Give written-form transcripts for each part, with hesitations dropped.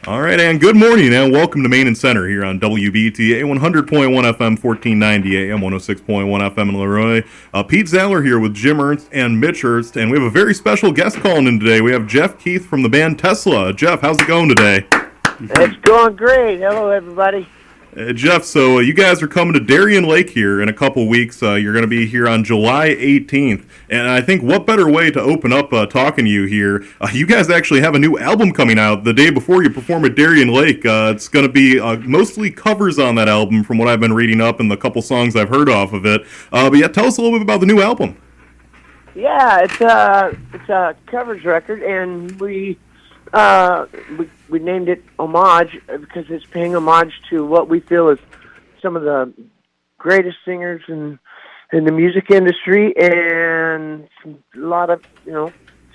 All right, and good morning, and welcome to Main and Center here on WBTA 100.1 FM, 1490 AM, 106.1 FM in Leroy. Pete Zaller here with Jim Ernst and Mitch Hurst, and we have a very special guest calling in today. We have Jeff Keith from the band Tesla. Jeff, how's it going today? It's going great. Hello, everybody. Jeff, so you guys are coming to Darien Lake here in a couple weeks. You're going to be here on July 18th. And I think what better way to open up talking to you here? You guys actually have a new album coming out the day before you perform at Darien Lake. It's going to be mostly covers on that album from what I've been reading up and the couple songs I've heard off of it. But yeah, tell us a little bit about the new album. Yeah, it's a covers record, and we named it Homage because it's paying homage to what we feel is some of the greatest singers in the music industry, and a lot of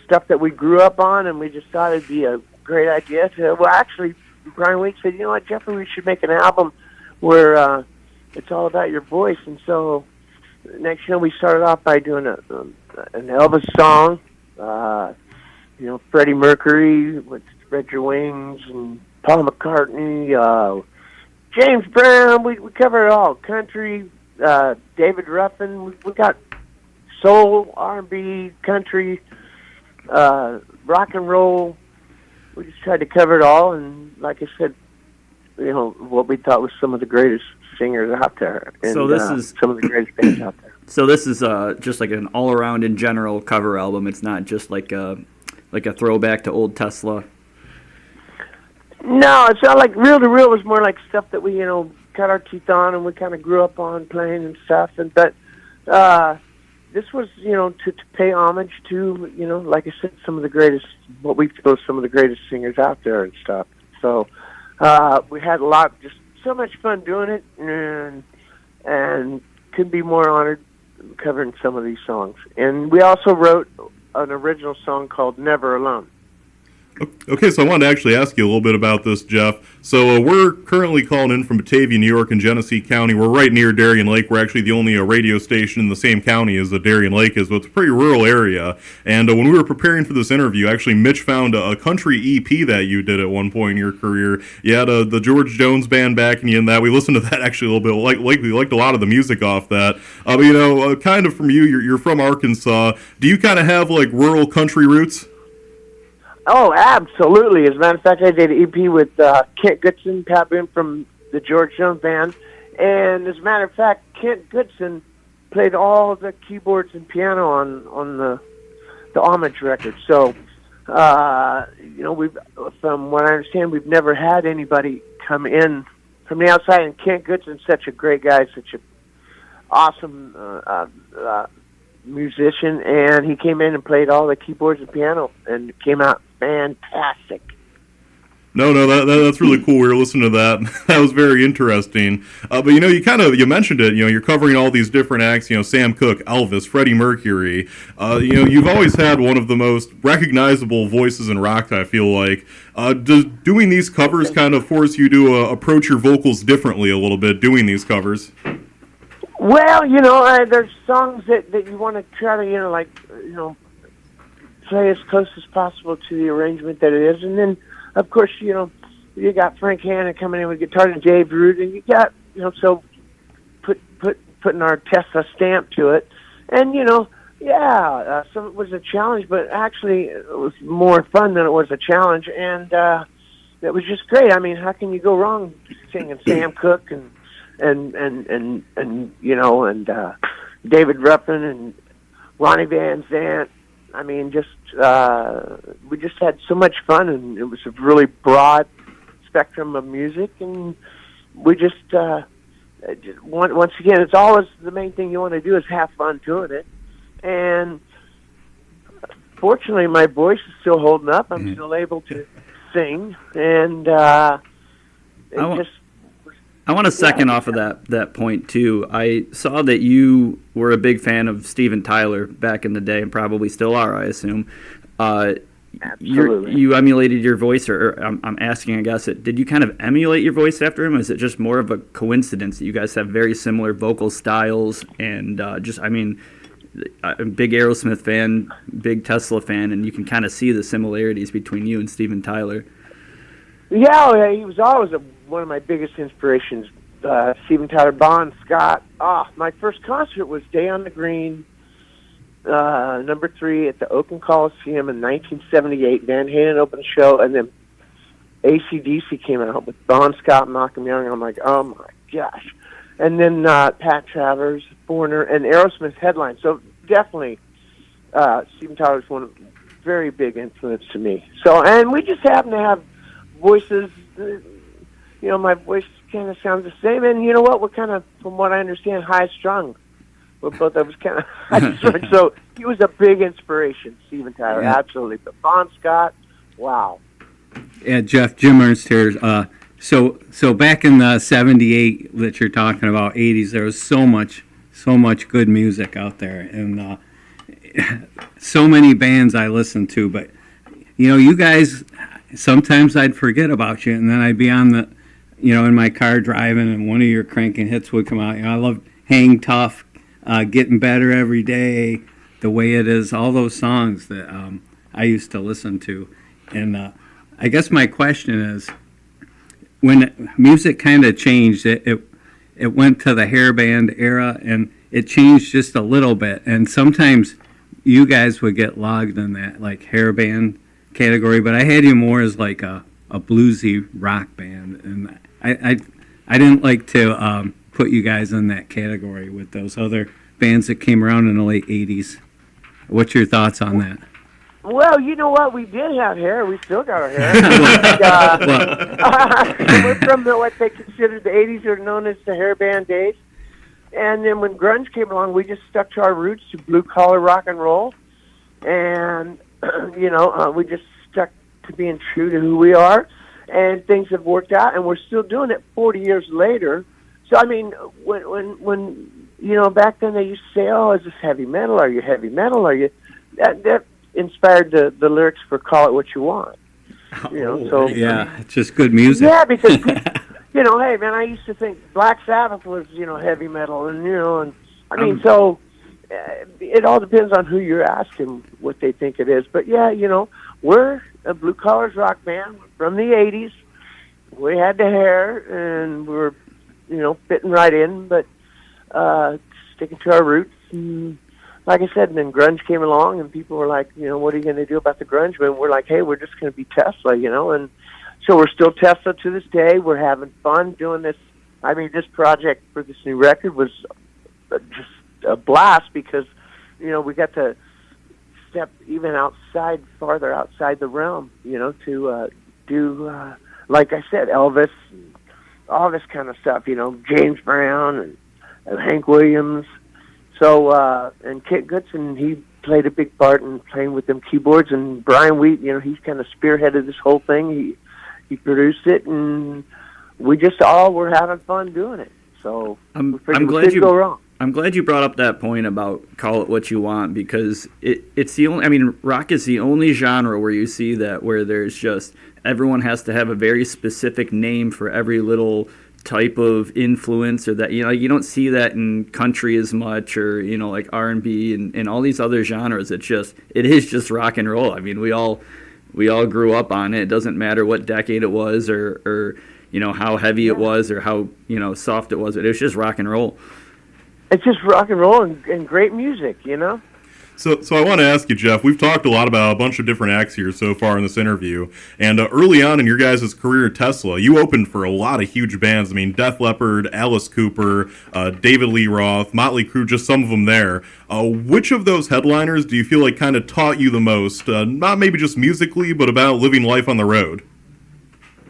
stuff that we grew up on, and we just thought it'd be a great idea to. Well, actually, Brian Week said, "You know what, Jeffrey, we should make an album where it's all about your voice." And so next year we started off by doing an Elvis song. Freddie Mercury with Spread Your Wings, and Paul McCartney, James Brown. We covered it all. Country, David Ruffin. We got soul, R&B, country, rock and roll. We just tried to cover it all, and like I said, what we thought was some of the greatest singers out there, and so this is some of the greatest bands out there. So this is just like an all-around in general cover album. It's not just like a throwback to old Tesla. No, it's not like reel to reel. It was more like stuff that we, cut our teeth on and we kind of grew up on playing and stuff. But this was, to pay homage to, like I said, some of the greatest, what we feel some of the greatest singers out there and stuff. So we had a lot, just so much fun doing it, and couldn't be more honored covering some of these songs. And we also wrote an original song called Never Alone. Okay, so I wanted to actually ask you a little bit about this, Jeff. So we're currently calling in from Batavia, New York, in Genesee County. We're right near Darien Lake. We're actually the only radio station in the same county as Darien Lake is, but it's a pretty rural area. And when we were preparing for this interview, actually Mitch found a country EP that you did at one point in your career. You had the George Jones Band backing you in that. We listened to that actually a little bit. We liked a lot of the music off that. But kind of from you, you're from Arkansas. Do you kind of have like rural country roots? Oh, absolutely. As a matter of fact, I did an EP with Kent Goodson, Pat Boone from the George Jones Band. And as a matter of fact, Kent Goodson played all the keyboards and piano on the Homage record. So, we've, from what I understand, we've never had anybody come in from the outside. And Kent Goodson's such a great guy, such an awesome musician. And he came in and played all the keyboards and piano, and it came out fantastic. No, that's really cool. We were listening to that. That was very interesting. But you mentioned it. You're covering all these different acts. Sam Cooke, Elvis, Freddie Mercury. You've always had one of the most recognizable voices in rock, I feel like. Does doing these covers kind of force you to approach your vocals differently a little bit? Doing these covers. Well, there's songs that you want to try to play as close as possible to the arrangement that it is, and then of course you got Frank Hanna coming in with guitar and Dave Root, and you got so putting our Tesla stamp to it, and some of it was a challenge, but actually it was more fun than it was a challenge, and it was just great. I mean, how can you go wrong singing Sam Cooke and David Ruffin and Ronnie Van Zant? I mean, we just had so much fun, and it was a really broad spectrum of music, and we just once again, it's always the main thing you want to do is have fun doing it. And fortunately, my voice is still holding up. I'm still able to sing, and I want to second off of that point, too. I saw that you were a big fan of Steven Tyler back in the day, and probably still are, I assume. Absolutely. You emulated your voice, or I'm asking, I guess, did you kind of emulate your voice after him? Or is it just more of a coincidence that you guys have very similar vocal styles? And I'm a big Aerosmith fan, big Tesla fan, and you can kind of see the similarities between you and Steven Tyler. Yeah, he was always one of my biggest inspirations. Steven Tyler, Bon Scott. My first concert was Day on the Green, number 3 at the Oakland Coliseum in 1978. Van Halen opened the show, and then AC/DC came out with Bon Scott and Malcolm Young. I'm like, oh my gosh. And then Pat Travers, Foreigner, and Aerosmith headline. So definitely, Steven Tyler's one very big influence to me. So, and we just happen to have voices. My voice kind of sounds the same. And you know what? We're kind of, from what I understand, high strung. We're both of us kind of high strung. So he was a big inspiration, Steven Tyler, absolutely. But Bon Scott, wow. Yeah, Jeff, Jim Ernst here. So back in the '78 that you're talking about, '80s, there was so much good music out there, and so many bands I listened to. But you guys, sometimes I'd forget about you, and then I'd be on the, in my car driving, and one of your cranking hits would come out. I love "Hang Tough," "Getting Better Every Day," "The Way It Is," all those songs that I used to listen to, and I guess my question is, when music kind of changed, it went to the hair band era, and it changed just a little bit. And sometimes you guys would get logged in that like hair band category, but I had you more as like a bluesy rock band, and I didn't like to put you guys in that category with those other bands that came around in the late '80s. What's your thoughts on that? Well, you know what? We did have hair. We still got our hair. We're from what they considered the '80s, are known as the hair band days. And then when grunge came along, we just stuck to our roots, to blue-collar rock and roll. And, we just stuck to being true to who we are. And things have worked out, and we're still doing it 40 years later. So, I mean, when back then they used to say, oh, is this heavy metal? Are you heavy metal? Are you... That inspired the lyrics for "Call It What You Want." So yeah, it's just good music. Yeah, because hey man, I used to think Black Sabbath was heavy metal, and I mean, so it all depends on who you're asking what they think it is. But yeah, we're a blue collars rock band from the '80s. We had the hair, and we were fitting right in, but sticking to our roots. And, like I said, and then grunge came along, and people were like, what are you going to do about the grunge? And we're like, hey, we're just going to be Tesla, and so we're still Tesla to this day. We're having fun doing this. I mean, this project for this new record was just a blast because, we got to step even farther outside the realm, to do, like I said, Elvis, all this kind of stuff, James Brown and Hank Williams. So, and Kit Goodson, he played a big part in playing with them keyboards, and Brian Wheat, he's kind of spearheaded this whole thing. He produced it, and we just all were having fun doing it. So I'm glad you go wrong. I'm glad you brought up that point about "Call It What You Want," because it's the only. I mean, rock is the only genre where you see that, where there's just everyone has to have a very specific name for every little type of influence, or that you don't see that in country as much, or like R&B and all these other genres. It is just rock and roll. I mean, we all grew up on it. It doesn't matter what decade it was, or how heavy it was, or how soft it was. It was just rock and roll. It's just rock and roll and great music, So I want to ask you, Jeff, we've talked a lot about a bunch of different acts here so far in this interview, and early on in your guys' career at Tesla, you opened for a lot of huge bands. I mean, Def Leppard, Alice Cooper, David Lee Roth, Motley Crue, just some of them there. Which of those headliners do you feel like kind of taught you the most, not maybe just musically, but about living life on the road?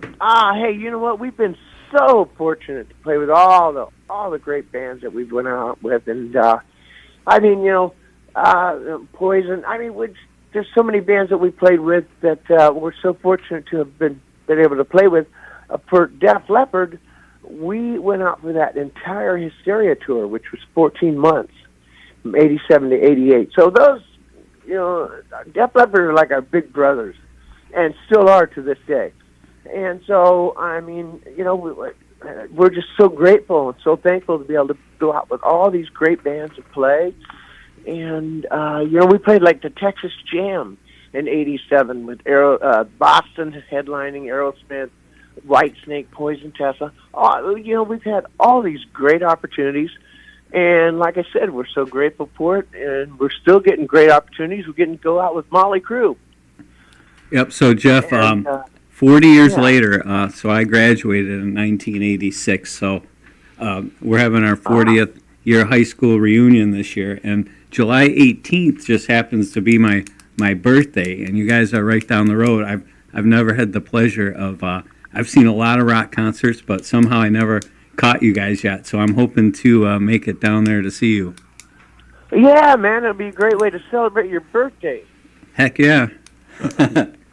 Hey, you know what? We've been so fortunate to play with all the great bands that we've went out with, and I mean, Poison. I mean, there's so many bands that we played with that we're so fortunate to have been able to play with. For Def Leppard, we went out for that entire Hysteria tour, which was 14 months, from '87 to '88. So those, Def Leppard are like our big brothers, and still are to this day. And so, I mean, we're just so grateful and so thankful to be able to go out with all these great bands and play. And, we played like the Texas Jam in '87 with Boston headlining Aerosmith, White Snake, Poison Tesla. We've had all these great opportunities. And like I said, we're so grateful for it, and we're still getting great opportunities. We're getting to go out with Motley Crue. Yep. So Jeff, 40 years later, so I graduated in 1986. So we're having our 40th year high school reunion this year, and July 18th just happens to be my birthday. And you guys are right down the road. I've never had the pleasure of. I've seen a lot of rock concerts, but somehow I never caught you guys yet, so I'm hoping to make it down there to see you. Yeah, man, it'll be a great way to celebrate your birthday. Heck yeah.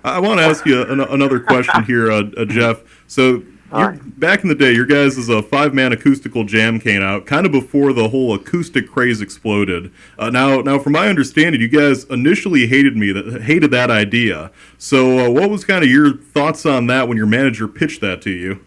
I want to ask you another question here, Jeff. So back in the day, your guys' is a 5-man acoustical jam came out, kind of before the whole acoustic craze exploded. Now, from my understanding, you guys initially hated that idea. So what was kind of your thoughts on that when your manager pitched that to you?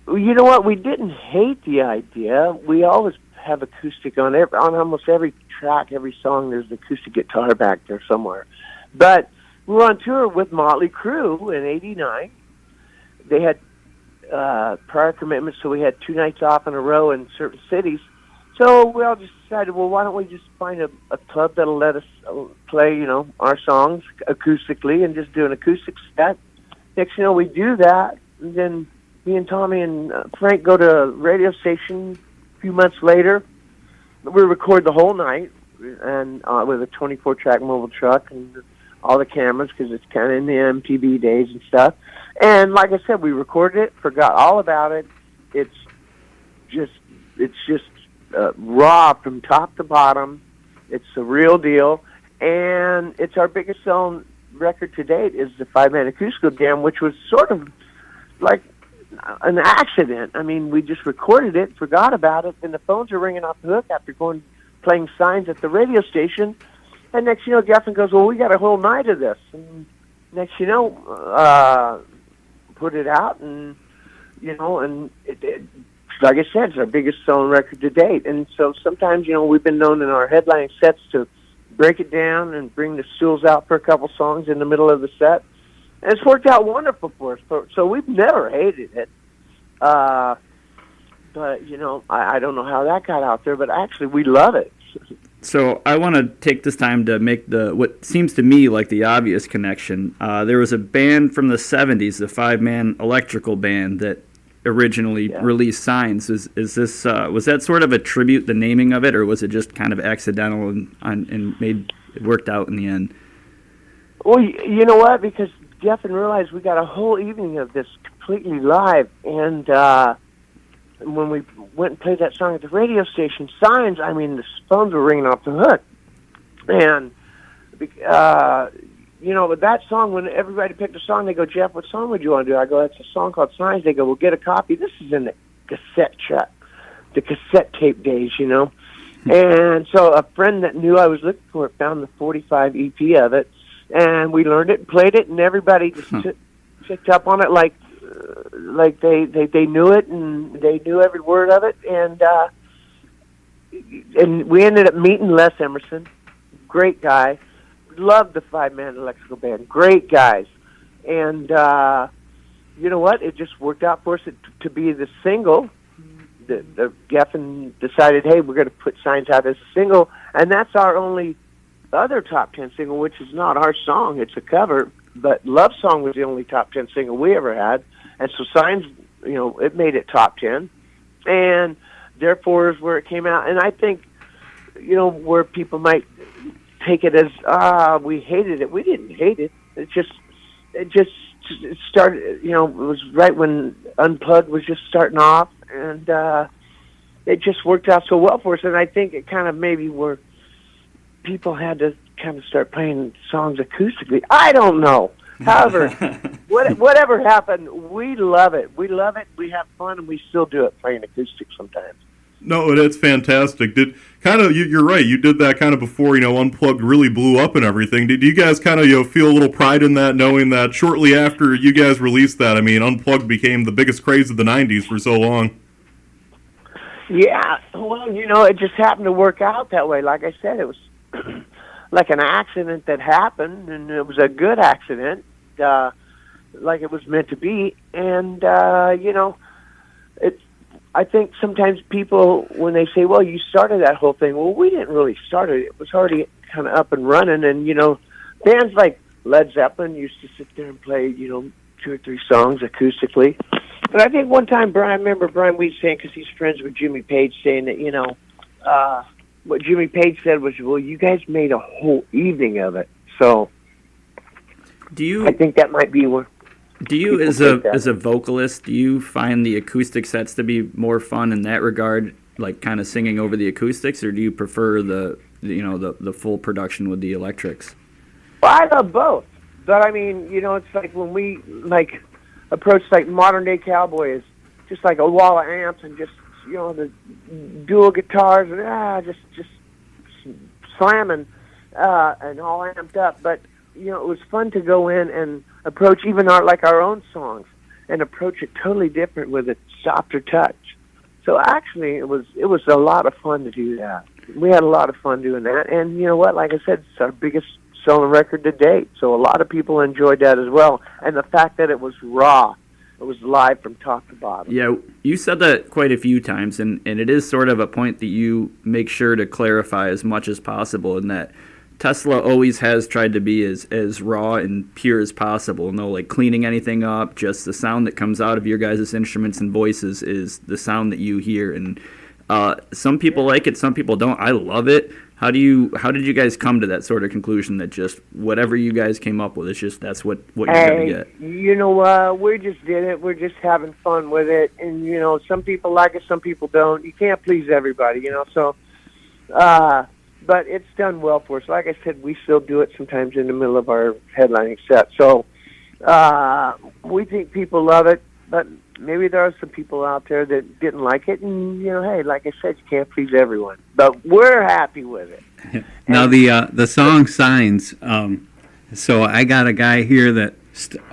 You know what? We didn't hate the idea. We always have acoustic on almost every track, every song. There's an acoustic guitar back there somewhere. But we were on tour with Motley Crue in '89. They had prior commitments, so we had 2 nights off in a row in certain cities. So we all just decided, well, why don't we just find a club that'll let us play, our songs acoustically and just do an acoustic set. Next, we do that, and then me and Tommy and Frank go to a radio station a few months later. We record the whole night and with a 24-track mobile truck and all the cameras because it's kind of in the MTV days and stuff. And like I said, we recorded it, forgot all about it. It's just raw from top to bottom. It's the real deal, and it's our biggest selling record to date is the 5-man acoustical jam, which was sort of like an accident. I mean, we just recorded it, forgot about it, and the phones are ringing off the hook after playing signs at the radio station. And next, Geffen goes, well, we got a whole night of this. And next, put it out, and and it, like I said, it's our biggest selling record to date. And so sometimes, we've been known in our headlining sets to break it down and bring the stools out for a couple songs in the middle of the set. And it's worked out wonderful for us. So we've never hated it. But, I don't know how that got out there, but actually we love it. So I want to take this time to make what seems to me like the obvious connection. There was a band from the 70s, the 5-man electrical band that originally released Signs. Is this was that sort of a tribute, the naming of it, or was it just kind of accidental and it worked out in the end? Well, you know what? Because Geffen realized we got a whole evening of this completely live, and when we went and played that song at the radio station, Signs, I mean, the phones were ringing off the hook. And, with that song, when everybody picked a song, they go, Jeff, what song would you want to do? I go, that's a song called Signs. They go, well, get a copy. This is in the cassette the cassette tape days, And so a friend that knew I was looking for it found the 45 EP of it, and we learned it and played it, and everybody just picked up on it like they knew it, and they knew every word of it, and we ended up meeting Les Emerson, great guy, loved the 5-man electrical band, great guys, and you know what? It just worked out for us to be the single. The Geffen decided, hey, we're going to put Signs out as a single, and that's our only other top 10 single, which is not our song; it's a cover. But Love Song was the only top 10 single we ever had. And so Signs, it made it top 10. And therefore is where it came out. And I think, where people might take it as, we hated it. We didn't hate it. It started, it was right when Unplugged was just starting off. And it just worked out so well for us. And I think it kind of maybe where people had to kind of start playing songs acoustically. I don't know. However, whatever happened, we love it. We love it. We have fun, and we still do it playing acoustic sometimes. No, that's fantastic. You're right. You did that kind of before Unplugged really blew up and everything. Did you guys kind of feel a little pride in that, knowing that shortly after you guys released that, Unplugged became the biggest craze of the '90s for so long? Yeah. Well, it just happened to work out that way. Like I said, it was like an accident that happened, and it was a good accident. like it was meant to be. And it's. I think sometimes people, when they say, "Well, you started that whole thing," well, we didn't really start it. It was already kind of up and running. And bands like Led Zeppelin used to sit there and play, 2 or 3 songs acoustically. But I think one time, I remember Brian Weed saying, because he's friends with Jimmy Page, saying that, what Jimmy Page said was, well, you guys made a whole evening of it. So I think that might be where. Do you, as a vocalist, do you find the acoustic sets to be more fun in that regard, like kind of singing over the acoustics, or do you prefer the full production with the electrics? Well, I love both, but I mean, it's like when we approach modern day cowboy is just like a wall of amps and just the dual guitars and just slamming and all amped up. But it was fun to go in and approach even our own songs and approach it totally different with a softer touch. So actually, it was a lot of fun to do that. We had a lot of fun doing that, and you know what? Like I said, it's our biggest selling record to date. So a lot of people enjoyed that as well, and the fact that it was raw. It was live from top to bottom. Yeah, you said that quite a few times, and it is sort of a point that you make sure to clarify as much as possible, in that Tesla always has tried to be as raw and pure as possible. No, cleaning anything up. Just the sound that comes out of your guys' instruments and voices is the sound that you hear. And some people like it, some people don't. I love it. How did you guys come to that sort of conclusion that just whatever you guys came up with, it's just that's what you're gonna get? We just did it. We're just having fun with it, and some people like it, some people don't. You can't please everybody, So. But it's done well for us. Like I said, we still do it sometimes in the middle of our headlining set. So we think people love it, but maybe there are some people out there that didn't like it. And, hey, like I said, you can't please everyone. But we're happy with it. Now, the song Signs, so I got a guy here that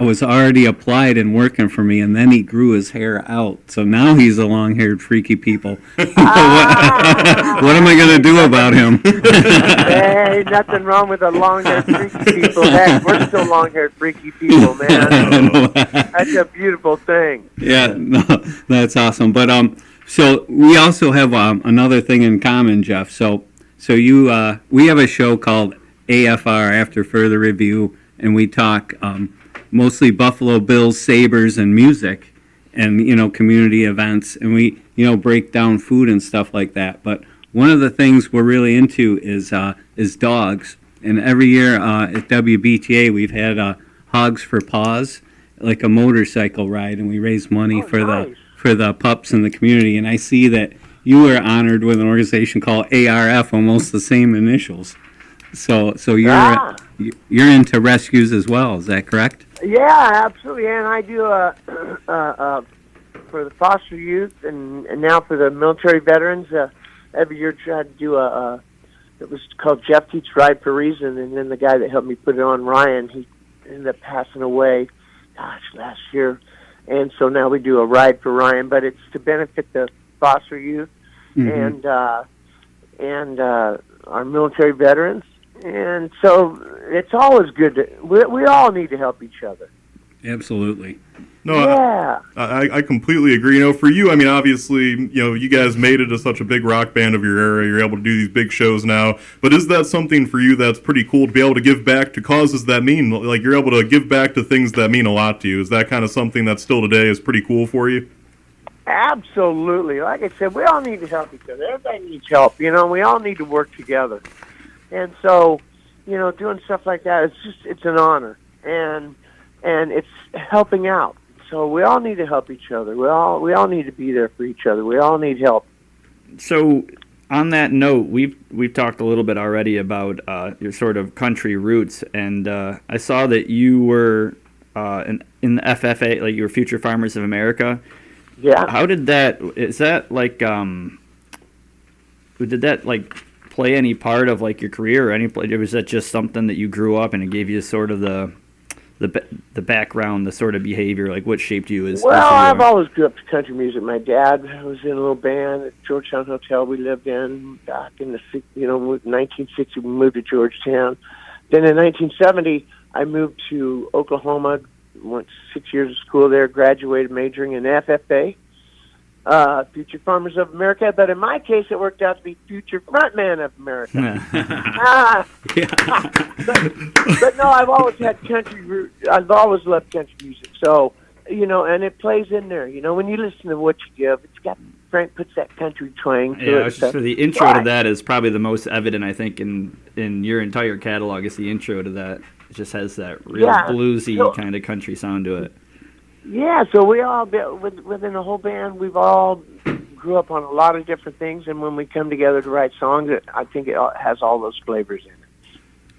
was already applied and working for me, and then he grew his hair out. So now he's a long-haired freaky people. What am I going to do about him? Hey, nothing wrong with a long-haired freaky people. Heck, we're still long-haired freaky people, man. That's a beautiful thing. Yeah, no, that's awesome. But so we also have another thing in common, Jeff. So you we have a show called AFR, After Further Review, and we talk mostly Buffalo Bills, Sabres, and music, and community events, and we break down food and stuff like that. But one of the things we're really into is dogs, and every year at WBTA we've had Hogs for Paws, like a motorcycle ride, and we raise money for the pups in the community. And I see that you were honored with an organization called ARF, almost the same initials. So you're into rescues as well, is that correct? Yeah, absolutely. And I do for the foster youth and now for the military veterans. Every year try to do it was called Jeff Teach Ride for Reason, and then the guy that helped me put it on, Ryan, he ended up passing away, last year. And so now we do a Ride for Ryan, but it's to benefit the foster youth and our military veterans. And so it's always good we all need to help each other. Absolutely. No, yeah. I completely agree. For you, I mean, obviously, you guys made it to such a big rock band of your era. You're able to do these big shows now. But is that something for you that's pretty cool to be able to give back to causes that mean, like you're able to give back to things that mean a lot to you? Is that kind of something that still today is pretty cool for you? Absolutely. Like I said, we all need to help each other. Everybody needs help. We all need to work together. And so, doing stuff like that, it's an honor. And it's helping out. So we all need to help each other. We all need to be there for each other. We all need help. So on that note, we've talked a little bit already about your sort of country roots, and I saw that you were in the FFA, like you were Future Farmers of America. Yeah. How did that? Is that like? Did that like play any part of like your career or any? Or was that just something that you grew up and it gave you sort of the background, the sort of behavior, like what shaped you as? Well, I've always grew up to country music. My dad was in a little band at Georgetown Hotel we lived in back in the 1960. We moved to Georgetown. Then in 1970, I moved to Oklahoma, went 6 years of school there, graduated majoring in FFA, Future Farmers of America. But in my case, it worked out to be Future Frontman of America. But no, I've always had country roots. I've always loved country music. So, and it plays in there. When you listen to What You Give, it's got, Frank puts that country twang to it. Yeah, just for the intro to that is probably the most evident, I think, in your entire catalog. Is the intro to that. It just has that real bluesy kind of country sound to it. Yeah, so we all, within the whole band, we've all grew up on a lot of different things, and when we come together to write songs, I think it has all those flavors in it.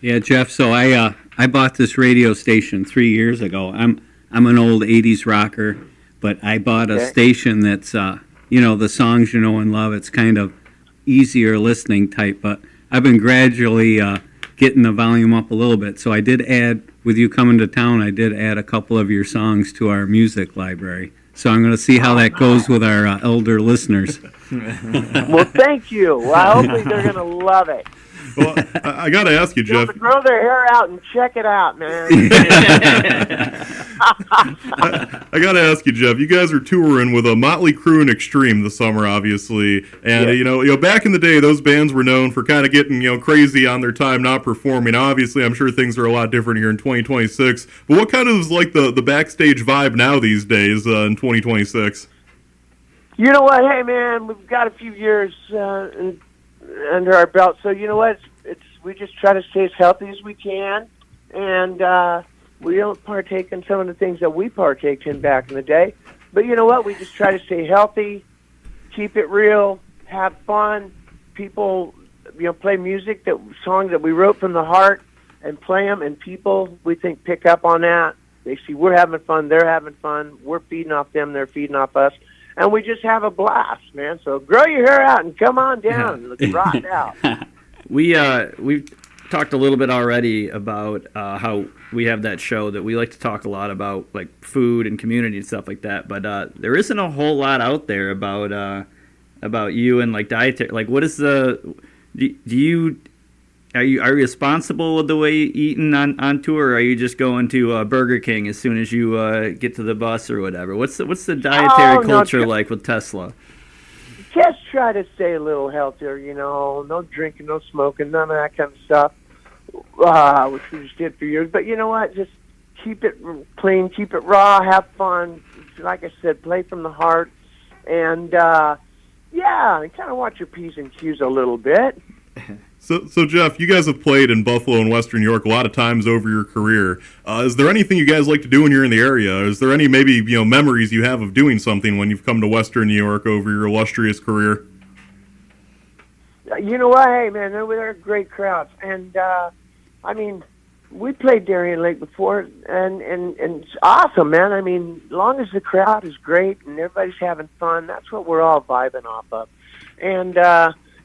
Yeah, Jeff. So I bought this radio station 3 years ago. I'm an old '80s rocker, but I bought a station that's the songs you know and love. It's kind of easier listening type, but I've been gradually getting the volume up a little bit. So I did add, with you coming to town, I did add a couple of your songs to our music library. So I'm going to see how that goes with our elder listeners. Well, thank you. Well, hopefully they're going to love it. Well, I got to ask you, Jeff. Grow their hair out and check it out, man. I got to ask you, Jeff. You guys are touring with a Motley Crue and Extreme this summer, obviously, and back in the day, those bands were known for kind of getting crazy on their time not performing. Obviously, I'm sure things are a lot different here in 2026. But what kind of is like the backstage vibe now these days in 2026? You know what? Hey, man, we've got a few years under our belt, so you know what? We just try to stay as healthy as we can, and we don't partake in some of the things that we partaked in back in the day. But you know what? We just try to stay healthy, keep it real, have fun. People, play music, songs that we wrote from the heart, and play them, and people, we think, pick up on that. They see we're having fun, they're having fun, we're feeding off them, they're feeding off us. And we just have a blast, man. So grow your hair out and come on down. Let's rock out. We've talked a little bit already about how we have that show that we like to talk a lot about, like food and community and stuff like that. But there isn't a whole lot out there about you and like dietary. Like, what is are you responsible with the way you eating on tour, or are you just going to Burger King as soon as you get to the bus or whatever? What's the dietary culture like with Tesla? Just try to stay a little healthier, no drinking, no smoking, none of that kind of stuff, which we just did for years. But you know what? Just keep it clean, keep it raw, have fun. Like I said, play from the heart, and kind of watch your P's and Q's a little bit. So Jeff, you guys have played in Buffalo and Western New York a lot of times over your career. Is there anything you guys like to do when you're in the area? Is there any maybe memories you have of doing something when you've come to Western New York over your illustrious career? You know what? Hey, man, they're great crowds, and we played Darien Lake before, and it's awesome, man. I mean, as long as the crowd is great and everybody's having fun, that's what we're all vibing off of, and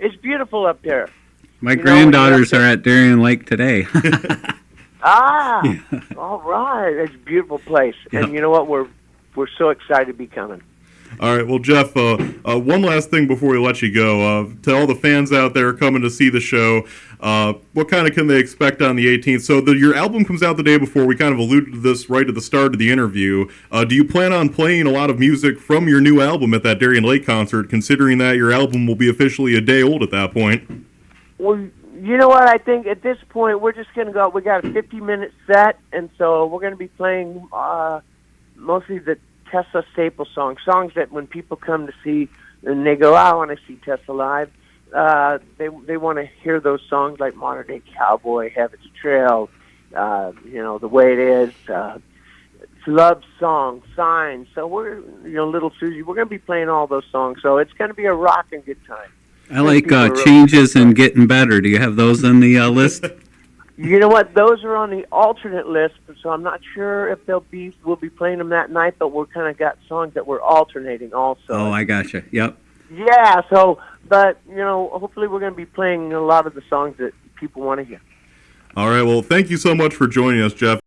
it's beautiful up there. My granddaughters are at Darien Lake today. All right. It's a beautiful place. Yep. And you know what? We're so excited to be coming. All right. Well, Jeff, one last thing before we let you go. To all the fans out there coming to see the show, what kind of can they expect on the 18th? So your album comes out the day before. We kind of alluded to this right at the start of the interview. Do you plan on playing a lot of music from your new album at that Darien Lake concert, considering that your album will be officially a day old at that point? Well, you know what? I think at this point we're just going to go. We got a 50-minute set, and so we're going to be playing mostly the Tesla staple songs that when people come to see and they go, I want to see Tesla live. They want to hear those songs like Modern Day Cowboy, Heaven's Trail, The Way It Is, Love Song, Signs. So we're, Little Susie. We're going to be playing all those songs. So it's going to be a rocking good time. I like Changes and Getting Better. Do you have those on the list? You know what? Those are on the alternate list, so I'm not sure if we'll be playing them that night, but we're kind of got songs that we're alternating also. Oh, I gotcha. Yep. Yeah, but, hopefully we're going to be playing a lot of the songs that people want to hear. All right, well, thank you so much for joining us, Jeff.